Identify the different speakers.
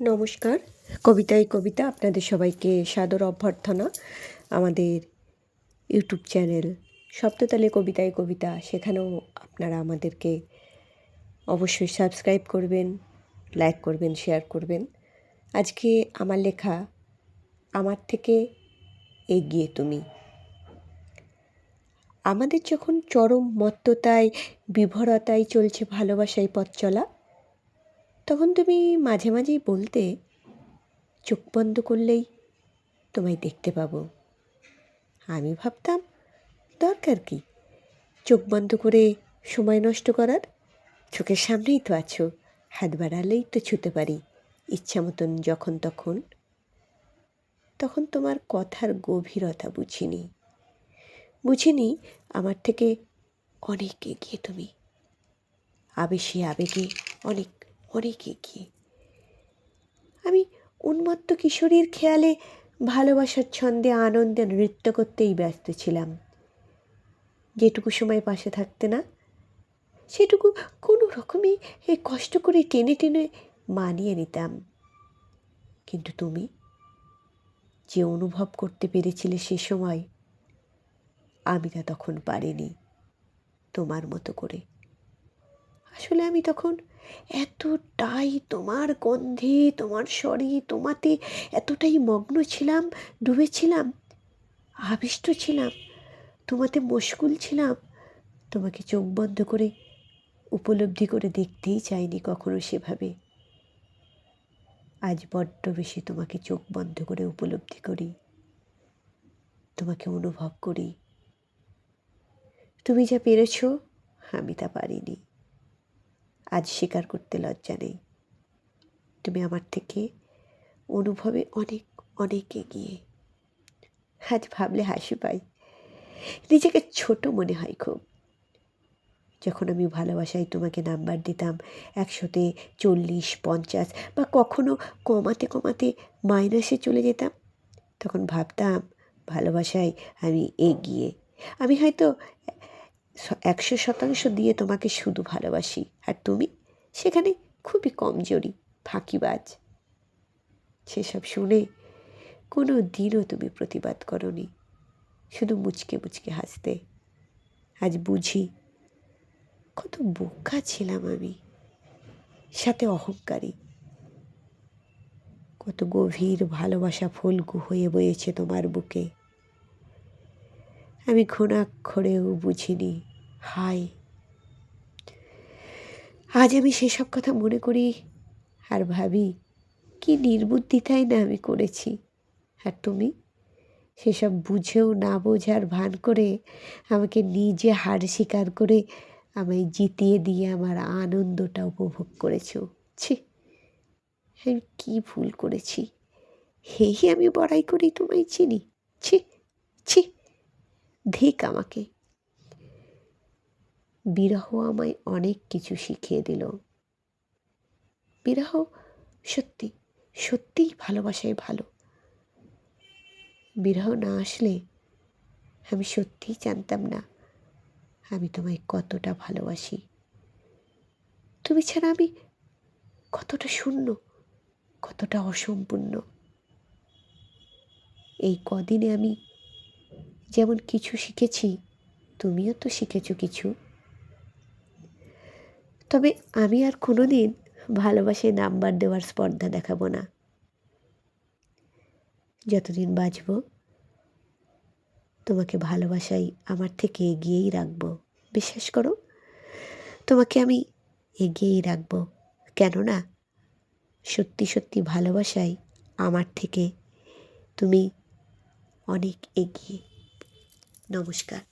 Speaker 1: নমস্কার। কবিতায় কবিতা আপনাদের সবাইকে সাদর অভ্যর্থনা। আমাদের ইউটিউব চ্যানেল সপ্ততালে কবিতায় কবিতা, সেখানেও আপনারা আমাদেরকে অবশ্যই সাবস্ক্রাইব করবেন, লাইক করবেন, শেয়ার করবেন। আজকে আমার লেখা আমার থেকে এগিয়ে তুমি। আমাদের যখন চরম মত্ততায় বিভরতায় চলছে ভালোবাসায় পথ চলা, তখন তুমি মাঝে মাঝেই বলতে, চোখ বন্ধ করলেই তোমায় দেখতে পাবো। আমি ভাবতাম, দরকার কি চোখ বন্ধ করে সময় নষ্ট করার? চোখের সামনেই তো আছো, হাত বাড়ালেই তো ছুতে পারি ইচ্ছা মতন যখন তখন। তখন তোমার কথার গভীরতা বুঝিনি আমার থেকে অনেক এগিয়ে তুমি। আবেশে আবেগে অনেক অনেক এগিয়ে। আমি উন্মত্ত কিশোরীর খেয়ালে ভালোবাসার ছন্দে আনন্দে নৃত্য করতেই ব্যস্ত ছিলাম। যেটুকু সময় পাশে থাকতে না, সেটুকু কোনো রকমই কষ্ট করে টেনে টেনে মানিয়ে নিতাম। কিন্তু তুমি যে অনুভব করতে পেরেছিলে সে সময়, আমি তা তখন পারিনি তোমার মতো করে। আসলে আমি তখন এতটাই তোমার গন্ধে, তোমার স্বরে, তোমাতে এতটাই মগ্ন ছিলাম, ডুবেছিলাম, আবিষ্ট ছিলাম, তোমাতে মশগুল ছিলাম, তোমাকে চোখ বন্ধ করে উপলব্ধি করে দেখতেই চাইনি কখনো সেভাবে। আজ বড্ড বেশি তোমাকে চোখ বন্ধ করে উপলব্ধি করি, তোমাকে অনুভব করি। তুমি যা পেরেছ আমি তা পারিনি। আজ স্বীকার করতে লজ্জা নেই, তুমি আমার থেকে অনুভবে অনেক অনেক এগিয়ে। আজ ভাবলে হাসি পাই, নিজেকে ছোট মনে হয় খুব। যখন আমি ভালোবাসায় তোমাকে নাম্বার দিতাম 100-তে 40, 50 বা কখনো কমাতে কমাতে মাইনাসে চলে যেতাম, তখন ভাবতাম ভালোবাসায় আমি এগিয়ে। আমি হয়তো 100% দিয়ে তোমাকে শুধু ভালোবাসি, আর তুমি সেখানে খুবই কমজোরি, ফাঁকিবাজ। সেসব শুনে কোনো দিনও তুমি প্রতিবাদ করনি, শুধু মুচকে মুচকে হাসতে। আজ বুঝি কত বোকা ছিলাম আমি, সাথে অহংকারী। কত গভীর ভালোবাসা ফল্গু হয়ে বয়েছে তোমার বুকে, আমি ঘুণাক্ষরেও বুঝিনি। হায়, আজ আমি সেসব কথা মনে করি আর ভাবি, কি নির্বুদ্ধিতাই না আমি করেছি। আর তুমি সেসব বুঝেও না বোঝার ভান করে আমাকে নিজে হার স্বীকার করে আমায় জিতিয়ে দিয়ে আমার আনন্দটা উপভোগ করেছো। ছি, আমি কী ভুল করেছি? হেই আমি বড়াই করি তোমায় চিনি। ছি ছি, ধিক আমাকে। বিরহ আমায় অনেক কিছু শিখিয়ে দিল। বিরহ সত্যি সত্যিই ভালোবাসায় ভালো। বিরহ না আসলে আমি সত্যিই জানতাম না আমি তোমায় কতটা ভালোবাসি। তুমি ছাড়া আমি কতটা শূন্য, কতটা অসম্পূর্ণ। এই কদিনে আমি যেমন কিছু শিখেছি, তুমিও তো শিখেছো কিছু। তবে আমি আর কোনোদিন ভালোবাসায় নাম্বার দেওয়ার স্পর্ধা দেখাবো না। যতদিন বাঁচব তোমাকে ভালোবাসাই আমার থেকে এগিয়েই রাখবো। বিশ্বাস করো, তোমাকে আমি এগিয়েই রাখবো। কেননা সত্যি সত্যি ভালোবাসাই আমার থেকে তুমি অনেক এগিয়ে। নমস্কার।